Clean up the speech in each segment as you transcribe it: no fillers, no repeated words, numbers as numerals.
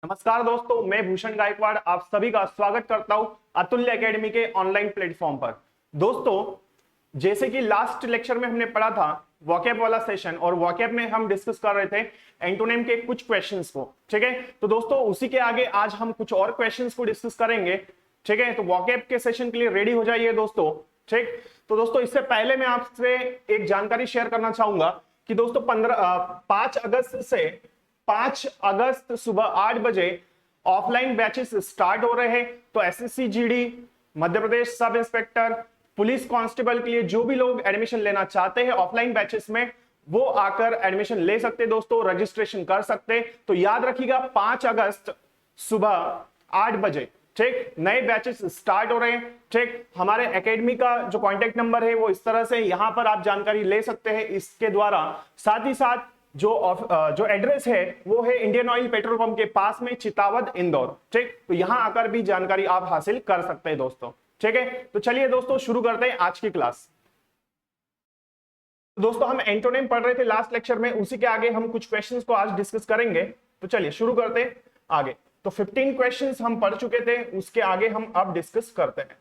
नमस्कार दोस्तों, मैं भूषण गायकवाड़ आप सभी का स्वागत करता हूं अतुल्य एकेडमी के ऑनलाइन प्लेटफॉर्म पर। दोस्तों, जैसे कि लास्ट लेक्चर में हमने पढ़ा था वोकैब वाला सेशन, और वोकैब में हम डिस्कस कर रहे थे एंटोनिम के कुछ क्वेश्चंस को। ठीक है, तो दोस्तों उसी के आगे आज हम कुछ और क्वेश्चंस को डिस्कस करेंगे। ठीक है, तो वोकैब के सेशन के लिए रेडी हो जाइए दोस्तों। ठीक, तो दोस्तों इससे पहले मैं आपसे एक जानकारी शेयर करना चाहूंगा कि दोस्तों 5 अगस्त सुबह 8 बजे ऑफलाइन बैचेस स्टार्ट हो रहे हैं। तो SSC GD, Madhya Pradesh sub inspector, police constable के लिए जो भी लोग एडमिशन लेना चाहते हैं ऑफलाइन बैचेस में, वो आकर एडमिशन ले सकते हैं दोस्तों, रजिस्ट्रेशन कर सकते हैं। तो याद रखिएगा 5 अगस्त सुबह 8 बजे ठीक नए बैचेस स्टार्ट हो रहे हैं। ठीक, हमारे एकेडमी का जो कांटेक्ट नंबर है वो इस तरह से, यहां पर आप जानकारी ले सकते हैं इसके द्वारा। साथ ही साथ जो एड्रेस है वो है इंडियन ऑयल पेट्रोल पंप के पास में, चितावद, इंदौर। ठीक, तो यहां आकर भी जानकारी आप हासिल कर सकते हैं दोस्तों। ठीक है, तो चलिए दोस्तों शुरू करते हैं आज की क्लास। दोस्तों हम एंटोनिम पढ़ रहे थे लास्ट लेक्चर में, उसी के आगे हम कुछ क्वेश्चंस को आज डिस्कस करेंगे। तो चलिए शुरू करते हैं आगे। तो 15 क्वेश्चंस हम पढ़ चुके थे, उसके आगे हम अब डिस्कस करते हैं।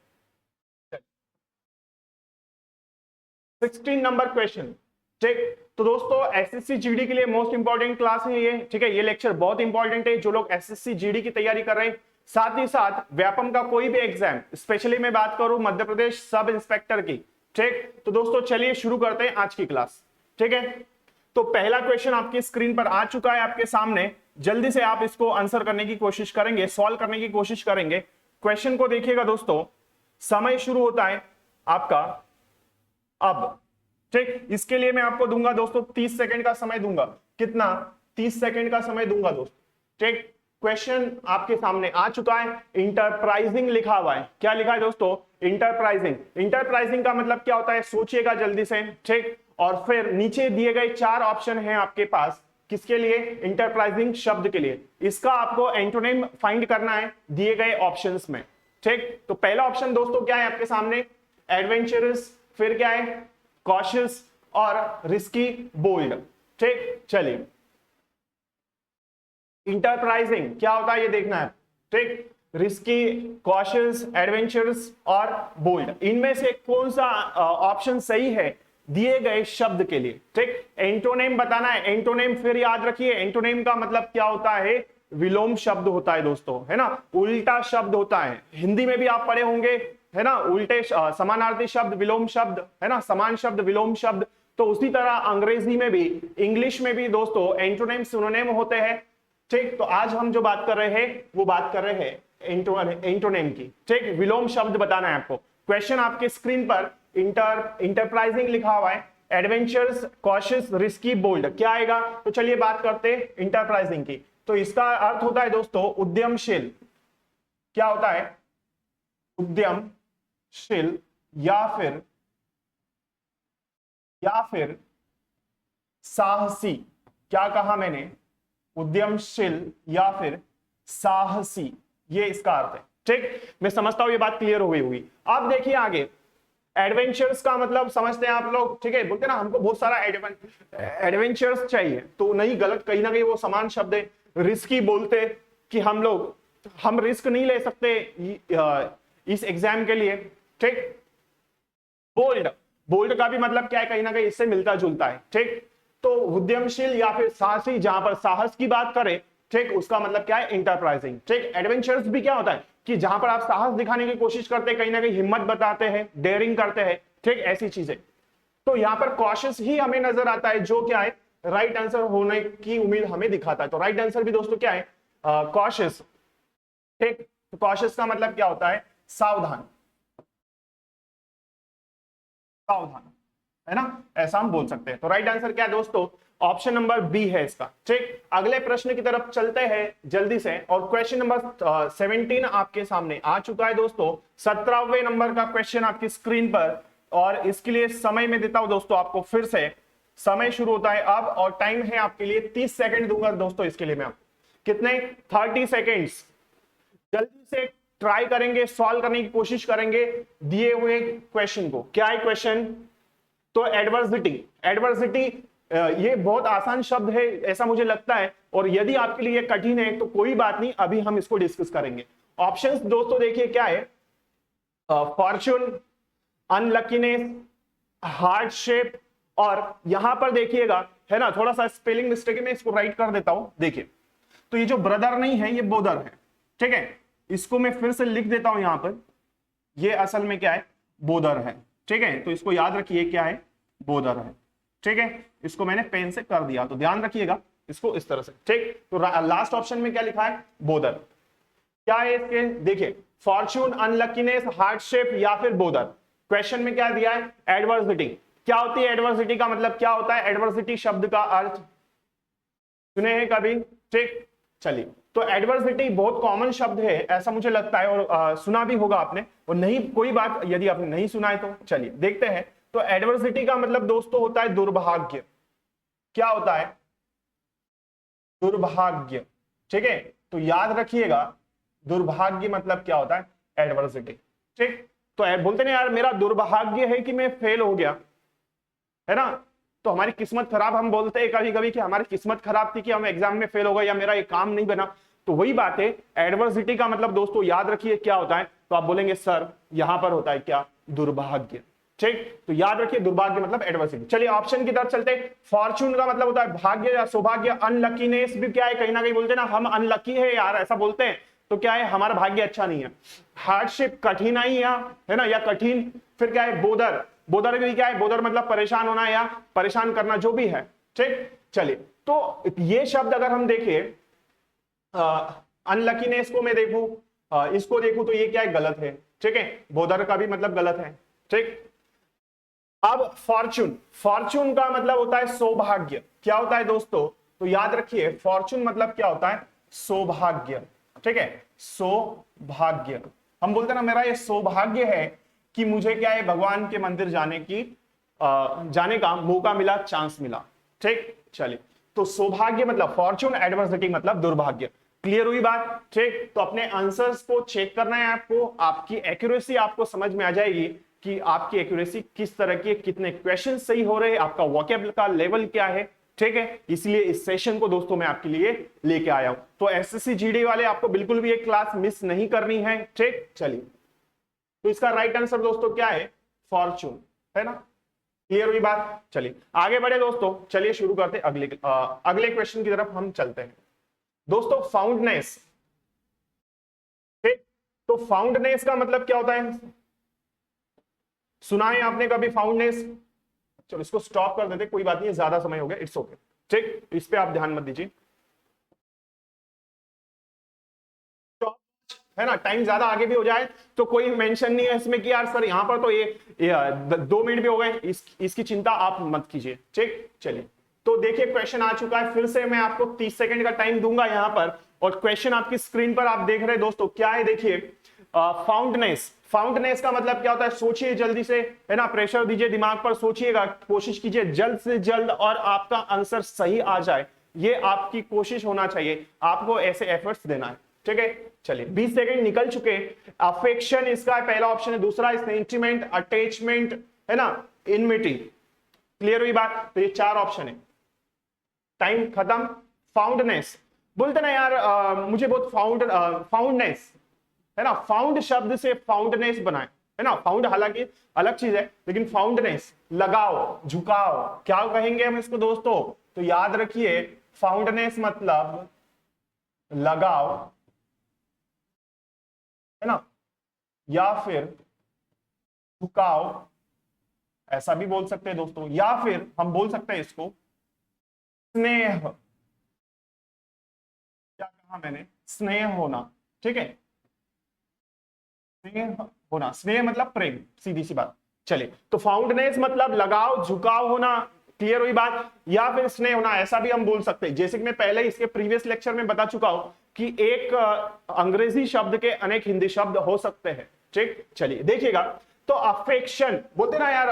16 नंबर क्वेश्चन। ठीक, तो दोस्तों एसएससी जीडी के लिए मोस्ट इंपॉर्टेंट क्लास है ये। ठीक है, ये लेक्चर बहुत इंपॉर्टेंट है जो लोग एसएससी जीडी की तैयारी कर रहे हैं। साथ ही साथ व्यापम का कोई भी एग्जाम, स्पेशली मैं बात करूं मध्य प्रदेश सब इंस्पेक्टर की। ठीक, तो दोस्तों चलिए शुरू करते हैं आज की क्लास। ठीक है, तो पहला क्वेश्चन आपकी स्क्रीन पर आ चुका है आपके सामने। जल्दी से आप इसको आंसर करने की कोशिश करेंगे, सॉल्व करने की कोशिश करेंगे। क्वेश्चन को देखिएगा दोस्तों, समय शुरू होता है आपका अब। ठीक, इसके लिए मैं आपको दूंगा दोस्तों 30 सेकंड का समय दूंगा। कितना? 30 सेकंड का समय दूंगा दोस्तों। ठीक, क्वेश्चन आपके सामने आ चुका है। इंटरप्राइजिंग लिखा हुआ है। क्या लिखा है दोस्तों? इंटरप्राइजिंग। इंटरप्राइजिंग का मतलब क्या होता है, सोचिएगा जल्दी से। ठीक, और फिर नीचे दिए गए 4 ऑप्शन हैं आपके पास, किसके लिए? इंटरप्राइजिंग शब्द के लिए। इसका आपको एंटोनिम फाइंड करना है दिए गए ऑप्शंस में। ठीक, तो पहला ऑप्शन दोस्तों क्या है आपके सामने? एडवेंचरस, फिर क्या है? कॉशियस और रिस्की, बोल्ड। ठीक, चलिए इंटरप्राइजिंग क्या होता है ये देखना है। ठीक, रिस्की, कॉशियस, एडवेंचरस और बोल्ड, इनमें से कौन सा ऑप्शन सही है दिए गए शब्द के लिए। ठीक, एंटोनिम बताना है। एंटोनिम फिर याद रखिए, एंटोनिम का मतलब क्या होता है? विलोम शब्द होता है दोस्तों, है ना, उल्टा शब्द होता है। हिंदी में भी आप पढ़े होंगे, है ना, उल्टे समानार्थी शब्द विलोम शब्द, है ना, समान शब्द विलोम शब्द। तो उसी तरह अंग्रेजी में भी, इंग्लिश में भी दोस्तों एंटोनिम सिनोनिम होते हैं। ठीक, तो आज हम जो बात कर रहे हैं वो बात कर रहे हैं एंटोनिम की। ठीक, विलोम शब्द बताना है आपको। क्वेश्चन आपके स्क्रीन पर इंटरप्राइजिंग लिखा हुआ है, एडवेंचर्स, कॉशियस, रिस्की, बोल्ड, क्या आएगा? तो चलिए बात करते हैं इंटरप्राइजिंग की। तो इसका अर्थ होता है दोस्तों उद्यमशील। क्या होता है? उद्यमशील या फिर साहसी। क्या कहा मैंने? उद्यमशील या फिर साहसी, ये इसका अर्थ है। ठीक, मैं समझता हूं ये बात क्लियर हो गई होगी। अब देखिए आगे, एडवेंचर्स का मतलब समझते हैं आप लोग। ठीक है, बोलते हैं ना हमको बहुत सारा एडवेंचर्स चाहिए, तो नहीं, गलत, कहीं ना कहीं वो समान शब्द है। रिस्की बोलते कि हम रिस्क नहीं ले सकते इस एग्जाम के लिए। ठीक, बोल्ड का भी मतलब क्या है, कहीं ना कहीं इससे मिलता जुलता है। ठीक, तो उद्यमशील या फिर साहसी, जहां पर साहस की बात करें, ठीक, उसका मतलब क्या है? इंटरप्राइजिंग। ठीक, एडवेंचर्स भी क्या होता है कि जहां पर आप साहस दिखाने की कोशिश करते हैं, कहीं ना कहीं हिम्मत बताते हैं, डेयरिंग करते हैं। ठीक, ऐसी चीजें। तो यहां पर कॉशियस ही हमें नजर आता है, जो क्या है? राइट आंसर होने की उम्मीद हमें दिखाता है। तो राइट आंसर भी दोस्तों क्या है? कॉशियस। ठीक, तो कॉशियस का मतलब क्या होता है? सावधान, सावधान, है ना, ऐसा हम बोल सकते हैं। तो राइट आंसर क्या है दोस्तों? ऑप्शन नंबर बी है इसका। ठीक, अगले प्रश्न की तरफ चलते हैं जल्दी से। और क्वेश्चन नंबर 17 आपके सामने आ चुका है दोस्तों। 17वें नंबर का क्वेश्चन आपकी स्क्रीन पर, और इसके लिए समय में देता हूं दोस्तों आपको फिर से। समय शुरू होता है अब, और टाइम है आपके लिए 30 सेकंड दूंगा दोस्तों इसके लिए मैं आपको। कितने? 30 सेकेंड्स। जल्दी से ट्राई करेंगे, सॉल्व करने की कोशिश करेंगे दिए हुए क्वेश्चन को। क्या है क्वेश्चन? तो एडवर्सिटी ये बहुत आसान शब्द है ऐसा मुझे लगता है, और यदि आपके लिए कठिन है तो कोई बात नहीं, अभी हम इसको डिस्कस करेंगे। ऑप्शंस दोस्तों देखिए क्या है, फॉर्चून, अनलकीनेस, हार्डशिप, और यहां पर देखिएगा है ना, थोड़ा सा स्पेलिंग मिस्टेक है, मैं इसको राइट कर देता हूं। देखिए तो ये जो ब्रदर नहीं है ये बोदर है, ठीक है, इसको मैं फिर से लिख देता हूं यहां पर, ये असल में क्या है, बोदर है, ठीक है, तो इसको याद रखिए क्या है, बोदर है, ठीक है, इसको मैंने पेन से कर दिया तो ध्यान रखिएगा इसको इस तरह से, ठीक। तो लास्ट ऑप्शन में क्या लिखा है, बोदर। क्या है इसके, देखिए फॉर्चून, अनलकीनेस, हार्डशिप या फिर बोदर। क्वेश्चन में क्या दिया है, एडवर्सिटी। क्या होती है एडवर्सिटी, का मतलब क्या होता है, एडवर्सिटी शब्द का अर्थ सुने हैं कभी, ठीक। चलिए तो एडवर्सिटी बहुत कॉमन शब्द है ऐसा मुझे लगता है, और सुना भी होगा आपने, और नहीं कोई बात यदि आपने नहीं सुना है तो चलिए देखते हैं। तो एडवर्सिटी का मतलब दोस्तों होता है दुर्भाग्य। क्या होता है, दुर्भाग्य, ठीक है, तो याद रखिएगा दुर्भाग्य मतलब क्या होता है, एडवर्सिटी, ठीक। तो बोलते ना यार मेरा दुर्भाग्य है कि मैं फेल हो गया, है ना, तो हमारी किस्मत खराब, हम बोलते हैं कभी कभी कि हमारी किस्मत खराब थी कि हम एग्जाम में फेल हो गए या मेरा ये काम नहीं बना, तो वही बात है। एडवर्सिटी का मतलब दोस्तों याद रखिए क्या होता है, तो आप बोलेंगे सर यहां पर होता है क्या, दुर्भाग्य, ठीक। तो याद रखिए दुर्भाग्य मतलब एडवर्सिटी। चलिए ऑप्शन की तरफ चलते हैं। फॉर्चून का मतलब होता है भाग्य या सौभाग्य। अनलकीनेस भी क्या है, कहीं ना कहीं बोलते हैं ना हम अनलकी है यार, ऐसा बोलते हैं, तो क्या है, हमारा भाग्य अच्छा नहीं है। हार्डशिप कठिनाई है ना, या कठिन। फिर क्या है, बोदर। बोदर भी क्या है, बोदर मतलब परेशान होना या परेशान करना, जो भी है, ठीक। चलिए तो ये शब्द अगर हम देखें, अनलकीनेस को मैं देखूं, इसको देखूं तो ये क्या है, गलत है, ठीक है, बोदर का भी मतलब गलत है, ठीक। अब फॉर्चून, फॉर्चून का मतलब होता है सौभाग्य। क्या होता है दोस्तों, तो याद रखिए फॉर्चून मतलब क्या होता है, सौभाग्य, ठीक है, सौभाग्य। हम बोलते हैं ना मेरा ये सौभाग्य है कि मुझे क्या है, भगवान के मंदिर जाने का मौका मिला, चांस मिला, ठीक। चलिए तो सौभाग्य मतलब फॉर्चून, एडवर्सिटी मतलब दुर्भाग्य। क्लियर हुई बात, ठीक। तो अपने आंसर्स को चेक करना है आपको, आपकी एक्यूरेसी आपको समझ में आ जाएगी कि आपकी एक्यूरेसी किस तरह की, कितने क्वेश्चन सही हो रहे हैं, आपका वोकैबुलरी का लेवल क्या है, ठीक है। इसलिए इस सेशन को दोस्तों मैं आपके लिए लेके आया हूं। तो एसएससी जीडी वाले आपको बिल्कुल भी एक क्लास मिस नहीं करनी है, ठीक। चलिए तो इसका राइट आंसर दोस्तों क्या है, फॉर्चून, है ना। क्लियर हुई बात। चलिए आगे बढ़े दोस्तों, चलिए शुरू करते अगले क्वेश्चन की तरफ हम चलते हैं दोस्तों। फाउंडनेस, ठीक। तो फाउंडनेस का मतलब क्या होता है, सुना है आपने कभी फाउंडनेस। चलो इसको स्टॉप कर देते, कोई बात नहीं, ज्यादा समय हो गया, इट्स ओके, ठीक, इस पे आप ध्यान मत दीजिए, है ना। टाइम ज्यादा आगे भी हो जाए तो कोई मेंशन नहीं है इसमें कि यार सर यहां पर तो ये 2 मिनट भी हो गए, इसकी चिंता आप मत कीजिए, ठीक। चलिए तो देखिए क्वेश्चन आ चुका है, फिर से मैं आपको 30 सेकंड का टाइम दूंगा यहां पर, और क्वेश्चन आपकी स्क्रीन पर आप देख रहे हैं दोस्तों, क्या है देखिए, फाउंडनेस। फाउंडनेस का मतलब क्या होता है, सोचिए जल्दी से, है ना, प्रेशर दीजिए दिमाग पर, सोचिएगा, कोशिश कीजिए जल्द से जल्द और आपका आंसर सही आ जाए, ये आपकी कोशिश होना चाहिए, आपको ऐसे एफर्ट्स देना है, ठीक है। चलिए 20 सेकंड निकल चुके। अफेक्शन इसका पहला ऑप्शन है, दूसरा सेंटिमेंट, अटैचमेंट, है ना, इनमिटी। क्लियर हुई बात, तो ये 4 ऑप्शन है, टाइम खत्म। फाउंडनेस बोलते ना यार मुझे बहुत फाउंडनेस, है ना, फाउंड शब्द से फाउंडनेस बनाए, है ना, फाउंड हालांकि अलग चीज है, लेकिन फाउंडनेस लगाओ, झुकाओ, क्या कहेंगे हम इसको दोस्तों, तो याद रखिए फाउंडनेस मतलब लगाओ, है ना, या फिर झुकाओ, ऐसा भी बोल सकते हैं दोस्तों, या फिर हम बोल सकते हैं इसको स्नेह। क्या कहा मैंने, स्नेह होना, ठीक है, स्नेह होना, स्नेह मतलब प्रेम, सीधी सी बात। चलिए तो फाउंडनेस मतलब लगाव, झुकाव होना, क्लियर हुई बात, या फिर स्नेह होना, ऐसा भी हम बोल सकते हैं। जैसे कि मैं पहले इसके प्रीवियस लेक्चर में बता चुका हूं कि एक अंग्रेजी शब्द के अनेक हिंदी शब्द हो सकते हैं, ठीक। चलिए देखिएगा, तो अफेक्शन बोलते ना यार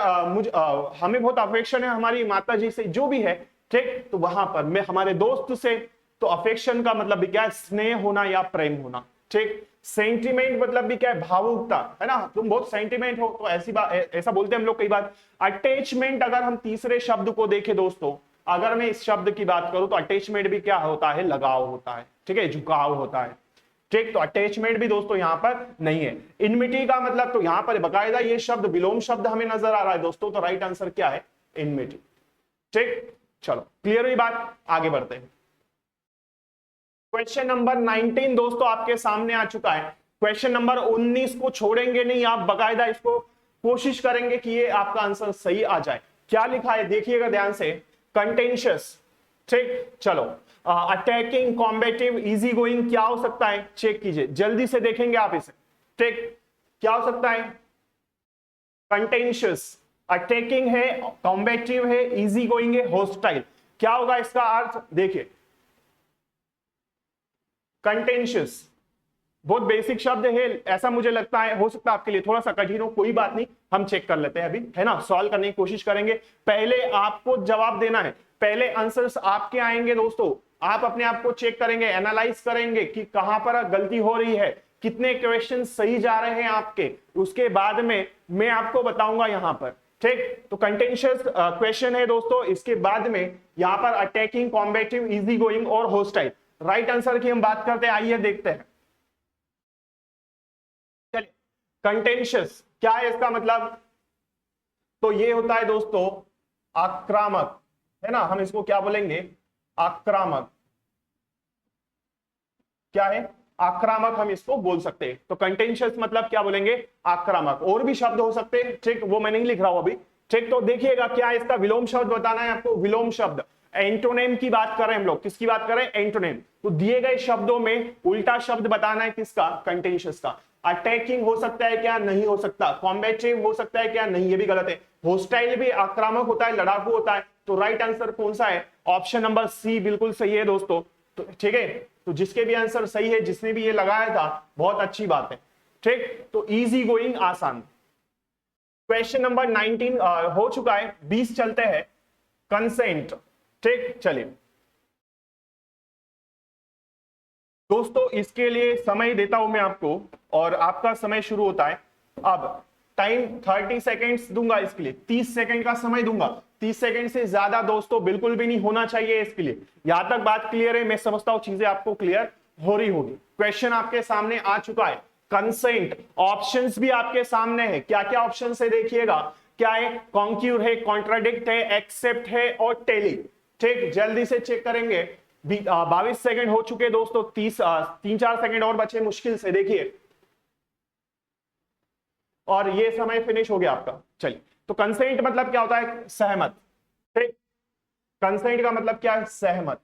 हमें बहुत अफेक्शन है हमारी माता जी से, जो भी है, ठीक, तो वहां पर मैं हमारे दोस्त से, तो अफेक्शन का मतलब भी क्या है, स्नेह होना या प्रेम होना, ठीक। सेंटिमेंट मतलब भी क्या है, भावुकता, है ना, तुम बहुत सेंटिमेंट हो, तो ऐसी बात, ऐसा बोलते हैं हम लोग कई बार। अटैचमेंट अगर हम तीसरे शब्द को देखें दोस्तों, अगर मैं इस शब्द की बात करूं तो अटैचमेंट भी क्या होता है, लगाव होता है, ठीक है, झुकाव होता है, ठीक। तो अटैचमेंट भी दोस्तों यहां पर नहीं है। इनमिटी का मतलब, तो यहां पर बकायदा ये शब्द विलोम शब्द हमें नजर आ रहा है दोस्तों, तो राइट आंसर क्या है, इनमिटी, ठीक। चलो क्लियर हुई बात, आगे बढ़ते हैं। क्वेश्चन नंबर 19 दोस्तों आपके सामने आ चुका है। क्वेश्चन नंबर 19 को छोड़ेंगे नहीं आप, बकायदा इसको कोशिश करेंगे कि ये आपका आंसर सही आ जाए। क्या लिखा है देखिएगा ध्यान से, कंटेंशियस, ठीक। चलो अटैकिंग, कॉम्बेटिव, इजी गोइंग, क्या हो सकता है चेक कीजिए, जल्दी से देखेंगे आप इसे, ठीक। क्या हो सकता है, कंटेंशियस, अटैकिंग है, कॉम्बेटिव है, इजी गोइंग है, होस्टाइल। क्या होगा इसका अर्थ देखिए, कंटेंशियस बहुत बेसिक शब्द है, ऐसा मुझे लगता है, हो सकता है आपके लिए थोड़ा सा कठिन हो, कोई बात नहीं, हम चेक कर लेते हैं अभी, है ना, सॉल्व करने की कोशिश करेंगे। पहले आपको जवाब देना है, पहले आंसर्स आपके आएंगे दोस्तों, आप अपने आप को चेक करेंगे, एनालाइज करेंगे कि कहां पर गलती हो रही है, कितने क्वेश्चन सही जा रहे हैं आपके, उसके बाद में मैं आपको बताऊंगा यहां पर, ठीक। तो कंटेंशियस क्वेश्चन है दोस्तों, इसके बाद में यहां पर अटैकिंग, कॉम्बेटिव, इजी गोइंग और होस्टाइल। राइट आंसर की हम बात करते हैं, आइए देखते हैं। चलिए कंटेंशियस क्या है इसका मतलब, तो ये होता है दोस्तों आक्रामक, है ना, हम इसको क्या बोलेंगे, आक्रामक, क्या है, आक्रामक हम इसको बोल सकते हैं। तो कंटेंशियस मतलब क्या बोलेंगे, आक्रामक। और भी शब्द हो सकते हैं, ठीक, वो मैं नहीं लिख रहा हूं अभी, ठीक। तो देखिएगा क्या इसका विलोम शब्द बताना है आपको, विलोम शब्द, एंटोनेम की बात कर रहे हैं हम लोग, किसकी बात कर रहे हैं, एंटोनेम। तो दिए गए शब्दों में उल्टा शब्द बताना है किसका, कंटेंशियस का। अटैकिंग हो सकता है क्या, नहीं हो सकता। कॉम्बेटिव हो सकता है क्या, नहीं, ये भी गलत है। होस्टाइल भी आक्रामक होता है, लड़ाकू होता है। तो राइट आंसर कौन सा है, ऑप्शन नंबर सी बिल्कुल सही है दोस्तों। तो ठीक है, तो जिसके भी आंसर सही है, जिसने भी ये लगाया था, बहुत अच्छी बात है, ठीक। तो इजी गोइंग, आसान। क्वेश्चन नंबर 19 हो चुका है, 20 चलते हैं, कंसेंट, ठीक। चलिए दोस्तों इसके लिए समय देता हूं मैं आपको, और आपका समय शुरू होता है अब। टाइम 30 सेकेंड्स दूंगा इसके लिए, 30 सेकेंड का समय दूंगा। 30 सेकेंड से ज्यादा दोस्तों बिल्कुल भी नहीं होना चाहिए इसके लिए। यहां तक बात क्लियर है, मैं समझता हूं चीजें आपको क्लियर हो रही होगी। क्वेश्चन आपके सामने आ चुका है, कंसेंट, ऑप्शंस भी आपके सामने है। क्या क्या ऑप्शन है देखिएगा, क्या है, कॉन्क्यूर है, कॉन्ट्राडिक्ट है, एक्सेप्ट है और टेली, ठीक। जल्दी से चेक करेंगे, 22 सेकंड हो चुके दोस्तों, 3-4 सेकंड और बचे मुश्किल से, देखिए, और ये समय फिनिश हो गया आपका। चलिए, तो कंसेंट मतलब क्या होता है, सहमत, ठीक। कंसेंट का मतलब क्या है, सहमत,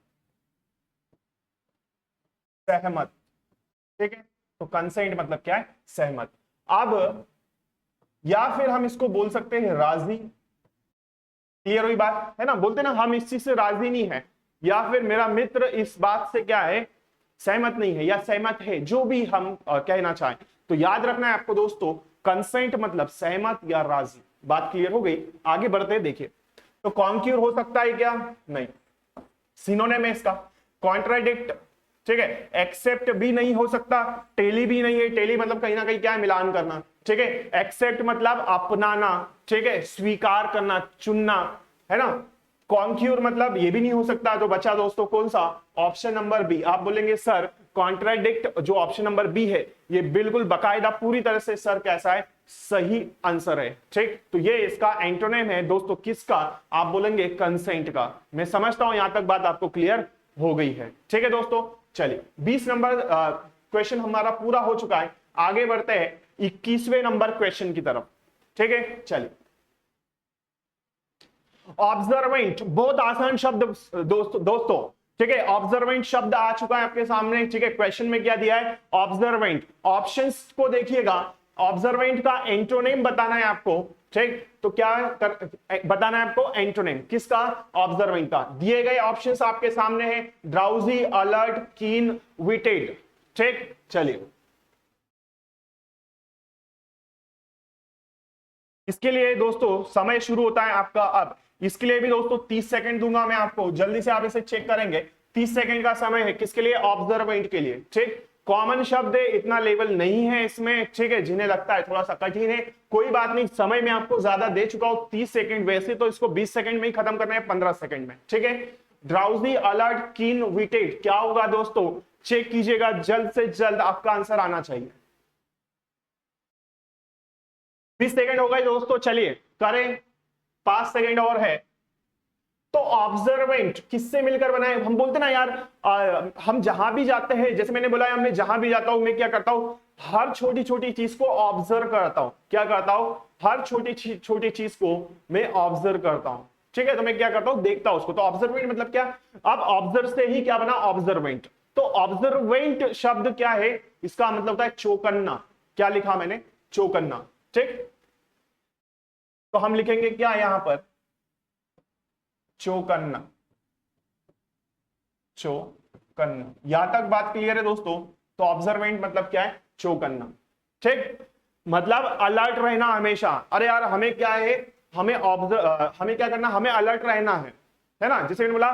सहमत, ठीक है। तो कंसेंट मतलब क्या है, सहमत। अब या फिर हम इसको बोल सकते हैं राजी, क्लियर हुई बात, है ना, बोलते ना हम इस चीज से राजी नहीं है, या फिर मेरा मित्र इस बात से क्या है, सहमत नहीं है, या सहमत है, जो भी हम कहना चाहें। तो याद रखना है आपको दोस्तों, कंसेंट मतलब सहमत या राजी। बात क्लियर हो गई, आगे बढ़ते हैं। देखिए, तो कॉन्क्यूर हो सकता है क्या, नहीं, सिनोनिम है इसका। कॉन्ट्राडिक्ट, ठीक है। एक्सेप्ट भी नहीं हो सकता, टेली भी नहीं है, टेली मतलब कहीं ना कहीं क्या है, मिलान करना, ठीक है। एक्सेप्ट मतलब अपनाना, ठीक है, स्वीकार करना, चुनना, है ना। कॉन्क्यूर मतलब ये भी नहीं हो सकता, तो बचा दोस्तों कौन सा, ऑप्शन नंबर बी। आप बोलेंगे सर कॉन्ट्राडिक्ट जो ऑप्शन नंबर बी है, ये बिल्कुल बकायदा पूरी तरह से सर कैसा है, सही आंसर है, ठीक। तो ये इसका एंटोनिम है दोस्तों, किसका, आप बोलेंगे कंसेंट का। मैं समझता हूं यहां तक बात आपको क्लियर हो गई है, ठीक है दोस्तों। चलिए 20 नंबर क्वेश्चन हमारा पूरा हो चुका है, आगे बढ़ते हैं 21वें नंबर क्वेश्चन की तरफ, ठीक है। चलिए, ऑब्जर्वेंट, बहुत आसान शब्द दोस्तों, ठीक है। ऑब्जर्वेंट शब्द आ चुका है आपके सामने, ठीक है। क्वेश्चन में क्या दिया है, ऑब्जर्वेंट। ऑप्शंस को देखिएगा, ऑब्जर्वेंट का एंटोनिम बताना है आपको, ठीक। तो क्या बताना है आपको, एंटोनिम किसका, ऑब्जर्वेंट का। दिए गए ऑप्शंस आपके सामने हैं, ड्राउजी, अलर्ट, कीन, विटेड, ठीक। चलिए, इसके लिए दोस्तों समय शुरू होता है आपका अब। इसके लिए भी दोस्तों 30 सेकंड दूंगा मैं आपको, जल्दी से आप इसे चेक करेंगे। 30 सेकंड का समय है किसके लिए, ऑब्जर्वेंट के लिए, ठीक। कॉमन शब्द है, इतना लेवल नहीं है इसमें, ठीक है, जिन्हें लगता है थोड़ा सा कठिन है, कोई बात नहीं, समय में आपको ज्यादा दे चुका हूं 30 सेकंड, वैसे तो इसको 20 सेकंड में ही खत्म करना है, 15 सेकंड में, ठीक है। ड्राउजी, अलर्ट, कीन, विटेड, क्या होगा दोस्तों, चेक कीजिएगा, जल्द से जल्द आपका आंसर आना चाहिए। 20 सेकंड हो गए दोस्तों, चलिए करें, 5 सेकंड और है। तो ऑब्जर्वेंट किससे मिलकर बनाए, हम बोलते ना यार, हम जहां भी जाते हैं, जैसे मैंने बोला, हमने जहां भी जाता हूं मैं क्या करता हूं, हर छोटी छोटी चीज को ऑब्जर्व करता हूं, क्या करता हूं, हर छोटी छोटी चीज को मैं ऑब्जर्व करता हूं, ठीक है। तो मैं क्या करता हूं, देखता हूं उसको, तो ऑब्जर्वेंट मतलब क्या, अब ऑब्जर्व से ही क्या बना, ऑब्जर्वेंट। तो ऑब्जर्वेंट शब्द क्या है, इसका मतलब होता है चौकन्ना, क्या लिखा मैंने, चौकन्ना, ठीक। तो हम लिखेंगे क्या यहां पर, चौकन्ना, चौकन्ना, यहां तक बात क्लियर है दोस्तों। तो ऑब्जर्वेंट मतलब क्या है, चौकन्ना, ठीक, मतलब अलर्ट रहना हमेशा। अरे यार हमें क्या है, हमें हमें क्या करना, हमें अलर्ट रहना है ना। जैसे मैंने बोला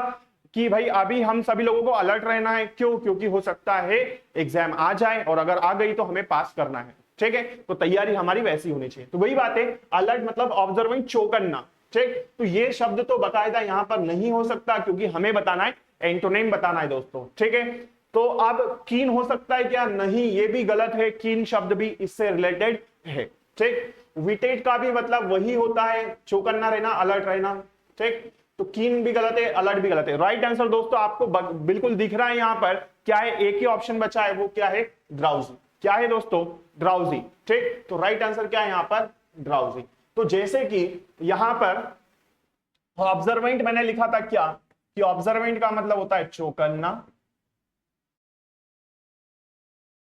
कि भाई अभी हम सभी लोगों को अलर्ट रहना है, क्यों, क्योंकि हो सकता है एग्जाम आ जाए, और अगर आ गई तो हमें पास करना है, ठीक है, तो तैयारी हमारी वैसी होनी चाहिए। तो वही बात है, अलर्ट मतलब ऑब्जर्विंग, चौकन्ना, ठीक। तो ये शब्द तो बाकायदा यहां पर नहीं हो सकता, क्योंकि हमें बताना है, एंटोनिम बताना है दोस्तों, ठीक है। तो अब कीन हो सकता है क्या, नहीं, ये भी गलत है, कीन शब्द भी इससे रिलेटेड है, ठीक। विटेड का भी मतलब वही होता है, चौकन्ना रहना, अलर्ट रहना, ठीक। तो कीन भी गलत है, अलर्ट भी गलत है। राइट आंसर दोस्तों आपको बिल्कुल दिख रहा है यहां पर, क्या है, एक ही ऑप्शन बचा है, वो क्या है, ड्राउजी, क्या है दोस्तों, ड्राउजी, ठीक। तो राइट आंसर क्या है यहां पर, ड्राउजी। तो जैसे कि यहां पर ऑब्जर्वेंट मैंने लिखा था क्या, कि ऑब्जर्वेंट का मतलब होता है चौकन्ना,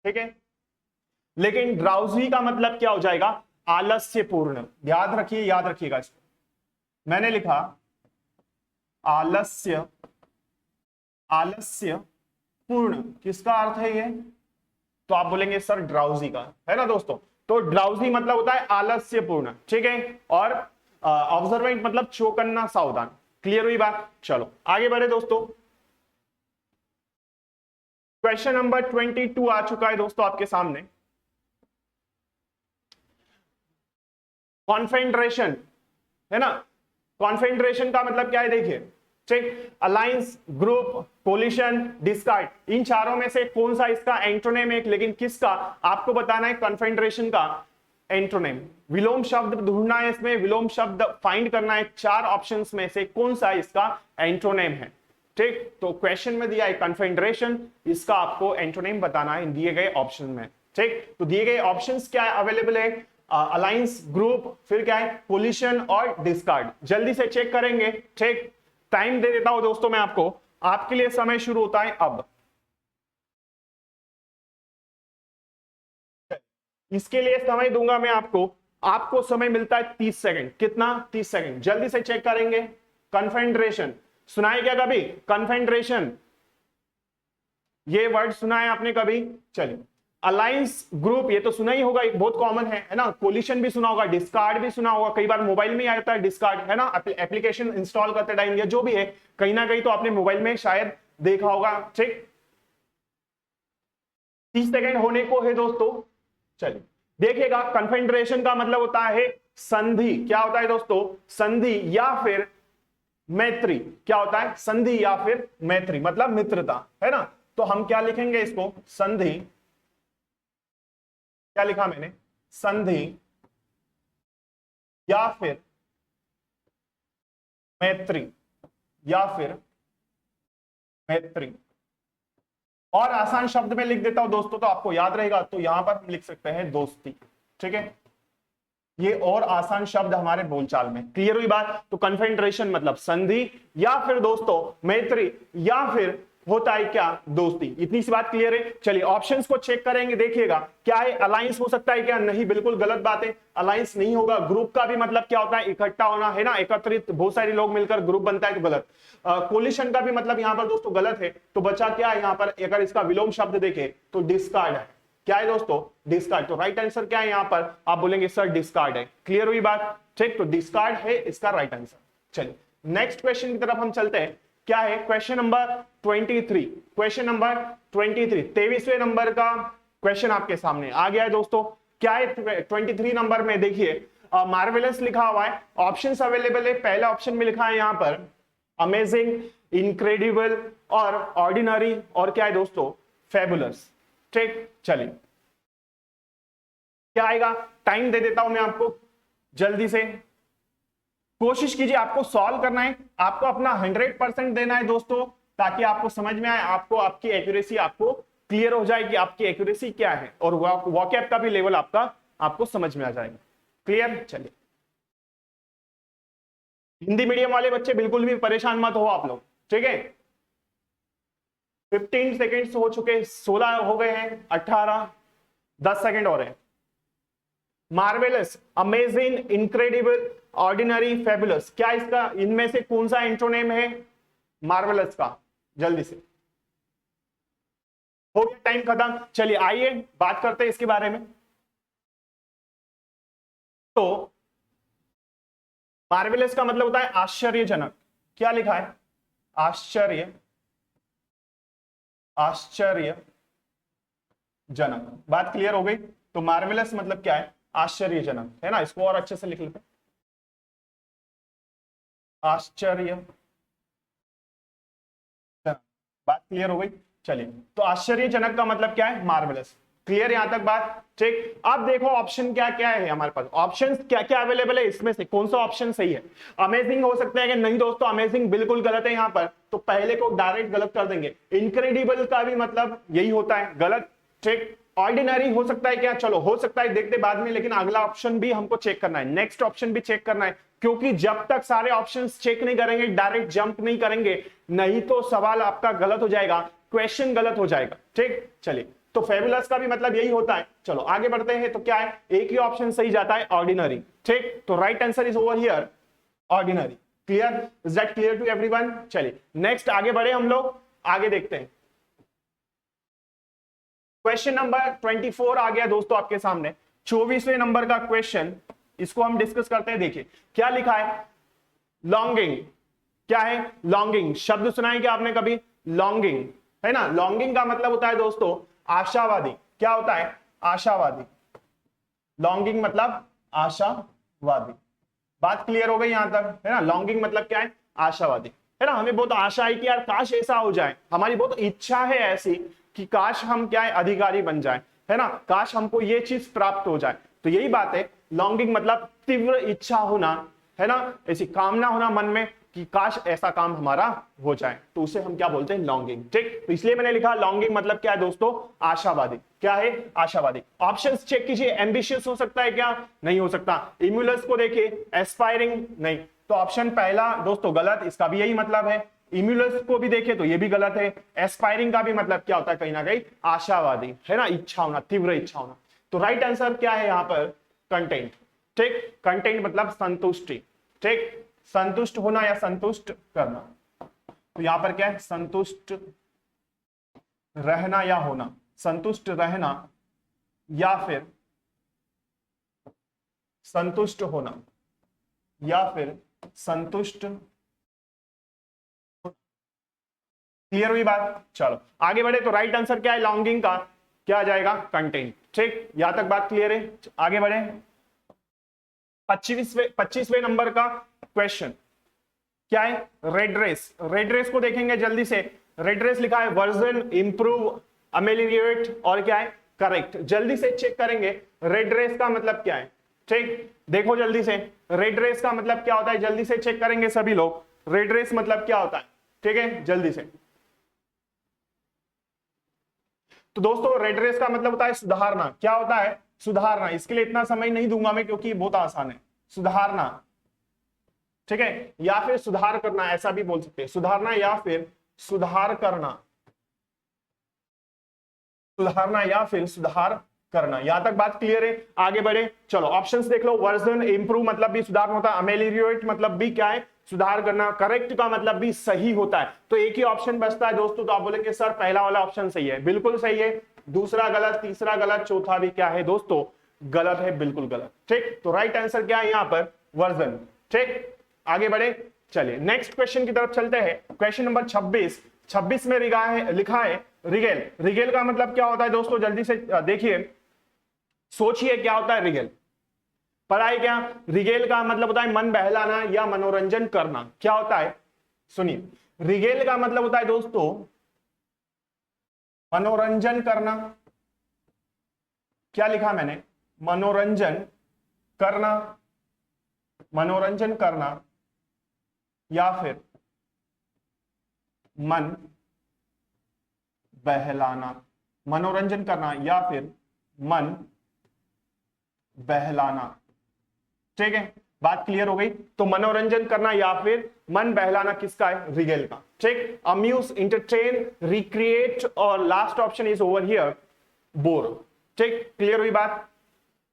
ठीक है, लेकिन ड्राउजी का मतलब क्या हो जाएगा, आलस्यपूर्ण। याद रखिए, याद रखिएगा इसको, मैंने लिखा आलस्य, आलस्य पूर्ण, किसका अर्थ है ये, तो आप बोलेंगे सर ड्राउजी का, है ना दोस्तों। तो ड्राउजी मतलब होता है आलस्यपूर्ण, ठीक है, और ऑब्जर्वेंट मतलब चौकन्ना, सावधान। क्लियर हुई बात, चलो आगे बढ़े दोस्तों। क्वेश्चन नंबर 22 आ चुका है दोस्तों आपके सामने। कॉन्फेडरेशन, है ना, कॉन्फेडरेशन का मतलब क्या है, देखिए, ठीक, अलायंस, ग्रुप, कोलिशन, डिस्कार्ड, इन चारों में से कौन सा इसका एंटोनिम है, लेकिन किसका आपको बताना है, कॉन्फेडरेशन का एंटोनिम। विलोम शब्द ढूंढना है, इसमें विलोम शब्द फाइंड करना है, 4 ऑप्शंस में से कौन सा इसका एंटोनिम है, ठीक। तो क्वेश्चन में दिया है कॉन्फेडरेशन, इसका आपको एंटोनिम बताना है दिए गए ऑप्शन में, ठीक। तो दिए गए ऑप्शंस क्या अवेलेबल है, अलायंस, ग्रुप, फिर क्या है, कोलिशन और डिस्कार्ड। जल्दी से चेक करेंगे, ठीक। टाइम दे देता हूं दोस्तों मैं आपको, आपके लिए समय शुरू होता है अब। इसके लिए समय दूंगा मैं आपको, आपको समय मिलता है 30 सेकंड, कितना, 30 सेकंड, जल्दी से चेक करेंगे। कन्फेडरेशन सुनाए क्या कभी, कन्फेडरेशन, ये वर्ड सुना है आपने कभी, चलिए। अलायंस, ग्रुप, ये तो सुना ही होगा, बहुत कॉमन है ना। कोलिशन भी सुना होगा, डिस्कार्ड भी सुना होगा, कई बार मोबाइल में ही आता है डिस्कार्ड, है ना, एप्लीकेशन इंस्टॉल करते टाइम या जो भी है, कहीं ना कहीं तो आपने मोबाइल में शायद देखा होगा, ठीक। 30 सेकंड होने को है दोस्तों, चलिए देखिएगा। कन्फेडरेशन का मतलब होता है संधि, क्या होता है दोस्तों, संधि या फिर मैत्री, क्या होता है, संधि या फिर मैत्री, मतलब मित्रता, है ना। तो हम क्या लिखेंगे इसको, संधि, क्या लिखा मैंने, संधि या फिर मैत्री, या फिर मैत्री। और आसान शब्द में लिख देता हूं दोस्तों, तो आपको याद रहेगा, तो यहां पर हम लिख सकते हैं दोस्ती, ठीक है। ये और आसान शब्द हमारे बोलचाल में, क्लियर हुई बात। तो कन्फेडरेशन मतलब संधि, या फिर दोस्तों मैत्री, या फिर होता है क्या, दोस्ती। इतनी सी बात क्लियर है। चलिए ऑप्शंस को चेक करेंगे, देखिएगा क्या है, अलायंस हो सकता है क्या, नहीं, बिल्कुल गलत बात है, अलायंस नहीं होगा। ग्रुप का भी मतलब क्या होता है, इकट्ठा होना, है ना, एकत्रित, बहुत सारे लोग मिलकर ग्रुप बनता है, तो गलत। कोलिशन का भी मतलब यहां पर दोस्तों गलत है। तो बचा क्या है यहां पर, अगर इसका विलोम शब्द देखें तो डिस्कार्ड है, क्या है दोस्तों, डिस्कार्ड। तो राइट आंसर क्या है यहां पर, आप बोलेंगे सर डिस्कार्ड है, क्लियर हुई बात, ठीक। तो डिस्कार्ड है इसका राइट आंसर। चलिए नेक्स्ट क्वेश्चन की तरफ हम चलते हैं। क्या है क्वेश्चन नंबर 23। क्वेश्चन नंबर 23 23वें नंबर का क्वेश्चन आपके सामने आ गया है दोस्तों। क्या है 23 नंबर में? देखिए मार्वेलस लिखा हुआ है, ऑप्शंस अवेलेबल है। पहला ऑप्शन में लिखा है यहां पर अमेजिंग, इनक्रेडिबल और ऑर्डिनरी और क्या है दोस्तों फेबुलस। ठीक, चलिए क्या आएगा, टाइम दे देता हूं मैं आपको, जल्दी से कोशिश कीजिए। आपको सॉल्व करना है, आपको अपना 100% देना है दोस्तों, ताकि आपको समझ में आए, आपको आपकी एक्यूरेसी आपको क्लियर हो जाए कि आपकी एक्यूरेसी क्या है, और वॉकैब का भी लेवल आपका आपको समझ में आ जाएगा। क्लियर? चलिए हिंदी मीडियम वाले बच्चे बिल्कुल भी परेशान मत हो आप लोग, ठीक है। 15 सेकेंड्स हो चुके, 16 हो गए हैं, 18, 10 सेकेंड और है। Marvellous, amazing, incredible, ordinary, fabulous, क्या इसका इनमें से कौन सा इंट्रोनेम है मार्वेलस का? जल्दी से, हो गया टाइम खत्म। चलिए आइए बात करते हैं इसके बारे में। तो मार्वेलस का मतलब होता है आश्चर्यजनक। क्या लिखा है? आश्चर्य, आश्चर्यजनक। बात क्लियर हो गई? तो मार्वेलस मतलब क्या है? आश्चर्यजनक, है ना। इसको और अच्छे से लिख लेते हैं, आश्चर्य। बात क्लियर हो गई? चलिए, तो आश्चर्यजनक का मतलब क्या है? मार्वेलस। क्लियर यहां तक बात? ठीक। अब देखो ऑप्शन क्या क्या है हमारे पास, ऑप्शंस क्या क्या अवेलेबल है, इसमें से कौन सा ऑप्शन सही है? अमेजिंग हो सकता है कि नहीं दोस्तों, अमेजिंग बिल्कुल गलत है यहां पर, तो पहले को डायरेक्ट गलत कर देंगे। इनक्रेडिबल का भी मतलब यही होता है, गलत। ठीक। ऑर्डिनरी हो सकता है क्या? चलो हो सकता है, देखते बाद में, लेकिन अगला ऑप्शन भी हमको चेक करना है, नेक्स्ट ऑप्शन भी चेक करना है, क्योंकि जब तक सारे ऑप्शंस चेक नहीं करेंगे, डायरेक्ट जंप नहीं करेंगे, नहीं तो सवाल आपका गलत हो जाएगा, क्वेश्चन गलत हो जाएगा। ठीक, चलिए, तो फेबुलस का भी मतलब यही होता है। चलो आगे बढ़ते हैं, तो क्या है, एक ही ऑप्शन सही जाता है, ऑर्डिनरी। ठीक, तो right answer is over here, ordinary. Clear? Is that clear to everyone? चलिए नेक्स्ट आगे बढ़े हम लोग, आगे देखते हैं। क्वेश्चन नंबर 24 आ गया दोस्तों आपके सामने, 24वें नंबर का क्वेश्चन, इसको हम डिस्कस करते हैं। देखिए क्या लिखा है, लॉन्गिंग। क्या है? लॉन्गिंग। शब्द सुना है क्या आपने कभी? लॉन्गिंग, है ना। लॉन्गिंग का मतलब होता है दोस्तों आशावादी। क्या होता है? आशावादी। लॉन्गिंग मतलब आशावादी। बात क्लियर हो गई यहां तक, है ना। लॉन्गिंग मतलब क्या है? आशावादी, है ना। हमें बहुत आशा है कि यार काश ऐसा हो जाए, हमारी बहुत इच्छा है ऐसी कि काश हम क्या है, अधिकारी बन जाए, है ना, काश हमको ये चीज प्राप्त हो जाए। तो यही बात है, लॉन्गिंग मतलब तीव्र इच्छा होना, है ना, ऐसी कामना होना मन में कि काश ऐसा काम हमारा हो जाए, तो उसे हम क्या बोलते हैं? लॉन्गिंग। ठीक, तो इसलिए मैंने लिखा लॉन्गिंग मतलब क्या है दोस्तों? आशावादी। क्या है? आशावादी। ऑप्शंस चेक कीजिए, एम्बिशियस हो सकता है क्या? नहीं हो सकता। इम्यूलस को देखिए, एस्पायरिंग, नहीं। तो ऑप्शन पहला दोस्तों गलत, इसका भी यही मतलब है। इम्यूलस को भी देखे तो ये भी गलत है। एस्पायरिंग का भी मतलब क्या होता है? कहीं ना कहीं आशावादी, है ना, इच्छा होना, तीव्र इच्छा होना। तो राइट आंसर क्या है यहां पर? कंटेंट। ठीक, कंटेंट मतलब संतुष्टि। ठीक, संतुष्ट होना या संतुष्ट करना। तो यहां पर क्या है? संतुष्ट रहना या होना, संतुष्ट रहना या फिर संतुष्ट होना या फिर संतुष्ट। क्लियर हुई बात? चलो आगे बढ़े, तो राइट आंसर क्या है लॉन्गिंग का? क्या आ जाएगा? कंटेंट। ठीक, यहां तक बात क्लियर है? आगे बढ़े, 25वें नंबर का क्वेश्चन क्या है? Red race. रेड रेस को देखेंगे जल्दी से। रेड रेस लिखा है वर्जन, इंप्रूव, अमेलियरेट और क्या है? करेक्ट। जल्दी से चेक करेंगे रेड रेस का मतलब क्या है। ठीक, देखो जल्दी से, रेड रेस का मतलब क्या होता है, जल्दी से चेक करेंगे सभी लोग, रेड रेस मतलब क्या होता है। ठीक है, जल्दी से। तो दोस्तों रेड रेस का मतलब होता है सुधारना। क्या होता है? सुधारना। इसके लिए इतना समय नहीं दूंगा मैं, क्योंकि बहुत आसान है। सुधारना, ठीक है, या फिर सुधार करना, ऐसा भी बोल सकते हैं, सुधारना या फिर सुधार करना, सुधारना या फिर सुधार करना। यहां तक बात क्लियर है? आगे बढ़े, चलो ऑप्शंस देख लो। वर्जन, इंप्रूव मतलब भी सुधार होता है, अमेलियरेट मतलब भी क्या है? सुधार करना, करेक्ट का मतलब भी सही होता है। तो एक ही ऑप्शन बचता है दोस्तों, तो आप बोलेंगे सर पहला वाला ऑप्शन सही है। बिल्कुल सही है। दूसरा गलत, तीसरा गलत, चौथा भी क्या है दोस्तों? गलत है, बिल्कुल गलत। ठीक, तो राइट आंसर क्या है यहां पर? वर्जन। ठीक, आगे बढ़े, चलिए नेक्स्ट क्वेश्चन की तरफ चलते हैं। क्वेश्चन नंबर 26 में लिखा है रिगेल। रिगेल का मतलब क्या होता है दोस्तों, जल्दी से देखिए, सोचिए क्या होता है रिगेल। पता है क्या? रिगेल का मतलब होता है मन बहलाना या मनोरंजन करना। क्या होता है सुनिए, रिगेल का मतलब होता है दोस्तों मनोरंजन करना। क्या लिखा मैंने? मनोरंजन करना, मनोरंजन करना या फिर मन बहलाना। मनोरंजन करना या फिर मन बहलाना। ठीक है, बात क्लियर हो गई। तो मनोरंजन करना या फिर मन बहलाना किसका है? रिगेल का। ठीक, अम्यूज, इंटरटेन, रिक्रिएट और last option is over here bore. ठीक, क्लियर हुई बात?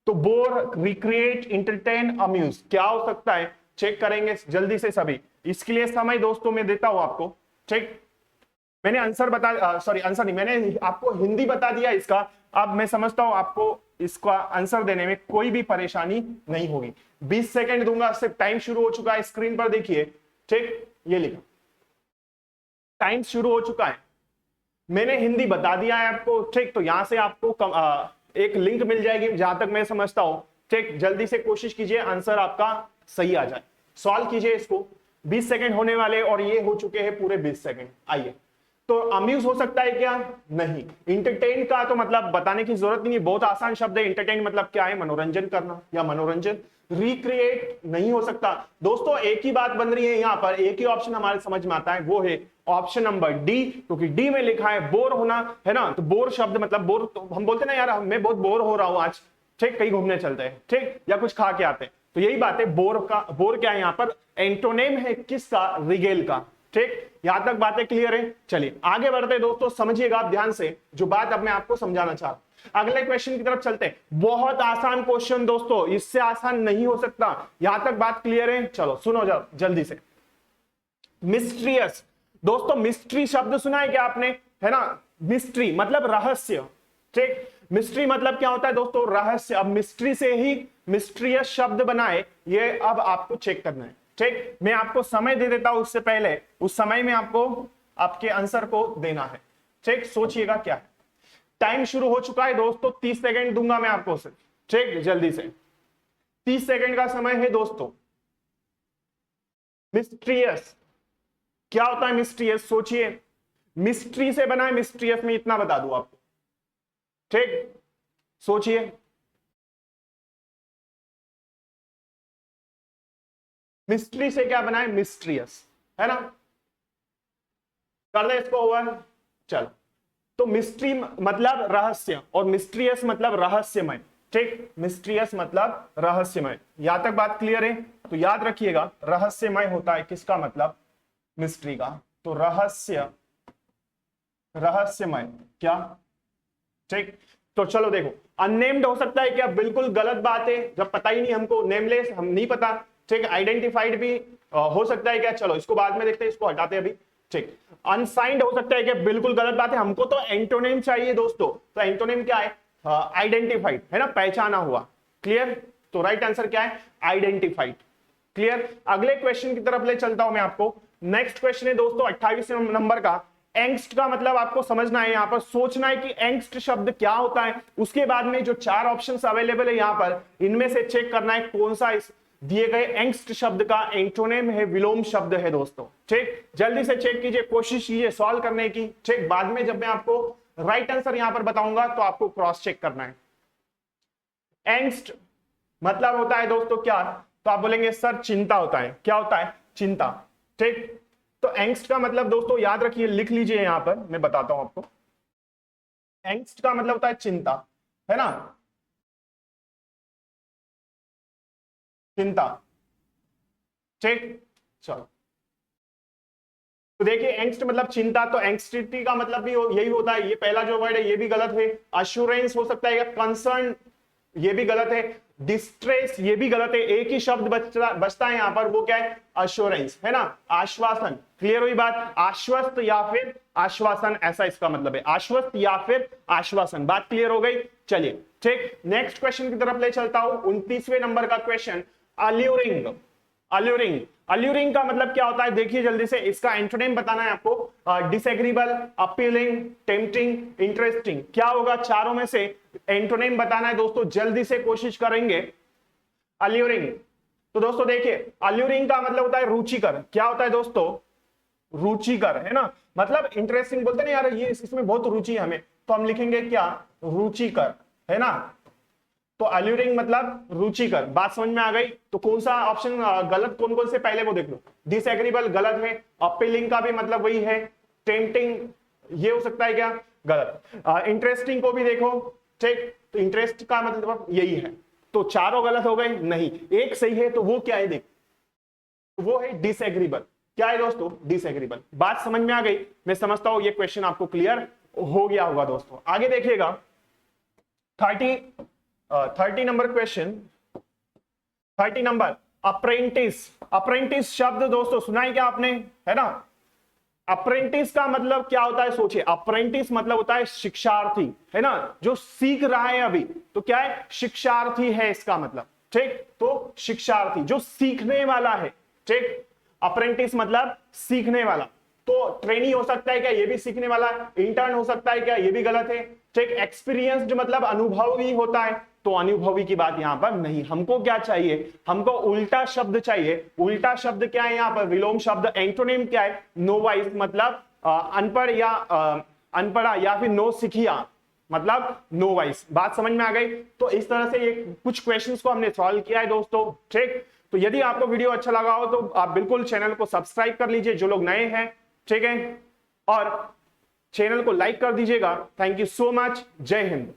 तो बोर, रिक्रिएट, इंटरटेन, अम्यूज क्या हो सकता है? चेक करेंगे जल्दी से सभी। इसके लिए समय दोस्तों मैं देता हूं आपको। ठीक, मैंने आंसर आंसर नहीं, मैंने आपको हिंदी बता दिया इसका। अब मैं समझता हूं आपको इसका आंसर देने में कोई भी परेशानी नहीं होगी। 20 सेकंड दूंगा, सिर्फ टाइम शुरू हो चुका है, स्क्रीन पर देखिए। ठीक, ये लिखा, टाइम शुरू हो चुका है। मैंने हिंदी बता दिया है आपको। ठीक, तो यहां से आपको एक लिंक मिल जाएगी जहां तक मैं समझता हूं। ठीक, जल्दी से कोशिश कीजिए आंसर आपका सही आ जाए। सॉल्व कीजिए इसको। 20 सेकंड होने वाले और ये हो चुके हैं पूरे 20 सेकंड। आइए, तो अम्यूज हो सकता है क्या? नहीं। इंटरटेन का तो मतलब बताने की जरूरत नहीं है, बहुत आसान शब्द है। इंटरटेन मतलब क्या है? मनोरंजन करना या मनोरंजन। रिक्रिएट नहीं हो सकता दोस्तों। एक ही बात बन रही है यहां पर, एक ही ऑप्शन हमारे समझ में आता है, वो है ऑप्शन नंबर डी, क्योंकि डी में लिखा है बोर होना, है ना। तो बोर शब्द मतलब बोर, तो हम बोलते ना यार मैं बहुत बोर हो रहा हूं आज, ठीक, कहीं घूमने चलते हैं, ठीक, या कुछ खा के आते हैं। तो यही बात है, बोर का, बोर क्या है यहाँ पर? एंटोनेम है किसका? रिगेल का। ठीक, यहां तक बातें क्लियर है। चलिए आगे बढ़ते हैं दोस्तों, समझिएगा आप ध्यान से जो बात अब मैं आपको समझाना चाह रहा हूं। अगले क्वेश्चन की तरफ चलते हैं। बहुत आसान क्वेश्चन दोस्तों, इससे आसान नहीं हो सकता। यहां तक बात क्लियर है? चलो सुनो जल्दी से। मिस्ट्रियस दोस्तों, मिस्ट्री शब्द सुना है क्या आपने? है ना, मिस्ट्री मतलब रहस्य। ठीक, मिस्ट्री मतलब क्या होता है दोस्तों? रहस्य। अब मिस्ट्री से ही मिस्ट्रियस शब्द बनाए, ये अब आपको चेक करना है। ठीक, मैं आपको समय दे देता हूं, उससे पहले उस समय में आपको आपके आंसर को देना है। ठीक, सोचिएगा क्या है। टाइम शुरू हो चुका है दोस्तों, 30 सेकंड दूंगा मैं आपको सिर्फ। ठीक, जल्दी से 30 सेकंड का समय है दोस्तों। मिस्ट्रियस क्या होता है? मिस्ट्रियस सोचिए, मिस्ट्री से बना है मिस्ट्रियस, में इतना बता दूं आपको। ठीक, सोचिए। मिस्ट्री से क्या बना है? मिस्ट्रियस, है ना। कर दे इसको ओवर। चलो, तो मिस्ट्री मतलब रहस्य और मिस्ट्रियस मतलब रहस्यमय। ठीक, मिस्ट्रियस मतलब रहस्यमय। यहां तक बात क्लियर है? तो याद रखिएगा, रहस्यमय होता है किसका मतलब? मिस्ट्री का। तो रहस्यमय क्या? ठीक, तो चलो देखो, अननेम्ड हो सकता है क्या? बिल्कुल गलत बात है, जब पता ही नहीं हमको। नेमलेस हम नहीं पता। ठीक, आइडेंटिफाइड भी हो सकता है क्या? चलो इसको बाद में देखते हैं, इसको हटाते हैं अभी। ठीक, अनसाइंड हो सकता है क्या? बिल्कुल गलत बात है, हमको तो एंटोनिम चाहिए दोस्तों। तो एंटोनिम क्या है? आइडेंटिफाइड, है ना, पहचाना हुआ। क्लियर? तो राइट आंसर क्या है? आइडेंटिफाइड। क्लियर? अगले क्वेश्चन की तरफ ले चलता हूं मैं आपको। नेक्स्ट क्वेश्चन है दोस्तों 28 नंबर का। एंग्स्ट का मतलब आपको समझना है, यहां पर सोचना है कि एंग्स्ट शब्द क्या होता है। उसके बाद में जो 4 ऑप्शंस अवेलेबल है यहां पर, इनमें से चेक करना है कौन सा इस दिए गए एंग्स्ट शब्द का एंटोनिम है, विलोम शब्द है दोस्तों। ठीक, जल्दी से चेक कीजिए, कोशिश कीजिए सॉल्व करने की। ठीक, बाद में जब मैं आपको राइट आंसर यहां पर बताऊंगा तो आपको क्रॉस चेक करना है। एंग्स्ट मतलब होता है दोस्तों क्या? तो आप बोलेंगे सर चिंता होता है। क्या होता है? चिंता। ठीक, तो एंग्स्ट का मतलब दोस्तों याद रखिए, लिख लीजिए यहां पर, मैं बताता हूं आपको। एंग्स्ट का मतलब होता है चिंता, है ना, चिंता। ठीक, चलो तो देखिए, एंग्स्ट मतलब चिंता, तो एंग्स्टिटी का मतलब भी यही होता है। ये पहला जो वर्ड है ये भी गलत है। अश्योरेंस हो सकता है, कंसर्न ये भी गलत है। डिस्ट्रेस ये भी गलत है। एक ही शब्द बचता है यहां पर, वो क्या है? अश्योरेंस, है ना, आश्वासन। क्लियर हुई बात? आश्वस्त या फिर आश्वासन, ऐसा इसका मतलब है, आश्वस्त या फिर आश्वासन। बात क्लियर हो गई? चलिए ठीक, नेक्स्ट क्वेश्चन की तरफ ले चलता हूं। 29वें नंबर का क्वेश्चन, अल्यूरिंग। अल्यूरिंग, अल्यूरिंग का मतलब क्या होता है देखिए जल्दी से, इसका एंटोनिम बताना है आपको। डिसएग्रीबल, अपीलिंग, टेम्पटिंग, इंटरेस्टिंग। क्या होगा चारों में से, एंटोनिम बताना है दोस्तों, जल्दी से कोशिश करेंगे। अल्यूरिंग, तो दोस्तों देखिए अल्यूरिंग का मतलब होता है रुचिकर। क्या होता है दोस्तों, रुचिकर, है ना। मतलब इंटरेस्टिंग बोलते ना यार ये इसमें बहुत रुचि है हमें, तो हम लिखेंगे क्या, रुचिकर, है ना। तो अल्यूरिंग मतलब रुचिकर। बात समझ में आ गई। तो कौन सा ऑप्शन गलत, कौन कौन से पहले वो देख लो। डिसएग्रीबल गलत है, अपीलिंग का भी मतलब वही है, टेम्पटिंग ये हो सकता है क्या, गलत। इंटरेस्टिंग को भी देखो, ठीक, तो इंटरेस्ट का मतलब यही है। तो चारों गलत हो गए, नहीं एक सही है, तो वो क्या है देख, वो है डिसएग्रीबल। क्या है दोस्तों, डिसएग्रीबल। बात समझ में आ गई। मैं समझता हूं ये क्वेश्चन आपको क्लियर हो गया होगा दोस्तों। आगे देखिएगा 30 number question, 30 number, apprentice. Apprentice शब्द दोस्तों सुना है क्या आपने, है ना। अप्रेंटिस का मतलब क्या होता है सोचिए, अप्रेंटिस मतलब होता है शिक्षार्थी, है ना, जो सीख रहा है अभी, तो क्या है, शिक्षार्थी है इसका मतलब, ठीक। तो शिक्षार्थी जो सीखने वाला है, ठीक। अप्रेंटिस मतलब सीखने वाला। तो ट्रेनी हो सकता है क्या, ये भी सीखने वाला है। इंटर्न हो सकता है क्या, ये भी गलत है, ठीक। एक्सपीरियंस्ड मतलब अनुभवी होता है, तो अनुभवी की बात यहां पर नहीं। हमको क्या चाहिए, हमको उल्टा शब्द चाहिए। उल्टा शब्द क्या है यहां पर, विलोम शब्द। एंटोनिम क्या है, नोवाइस मतलब अनपढ़ या अनपढ़ा, या फिर नो सिखिया मतलब नो वाइस। बात समझ में आ गई। तो इस तरह से ये कुछ क्वेश्चंस को हमने सॉल्व किया है दोस्तों, ठीक। तो यदि आपको वीडियो अच्छा लगा हो तो आप बिल्कुल चैनल को सब्सक्राइब कर लीजिए जो लोग नए हैं, ठीक है, और चैनल को लाइक कर दीजिएगा। थैंक यू सो मच, जय हिंद।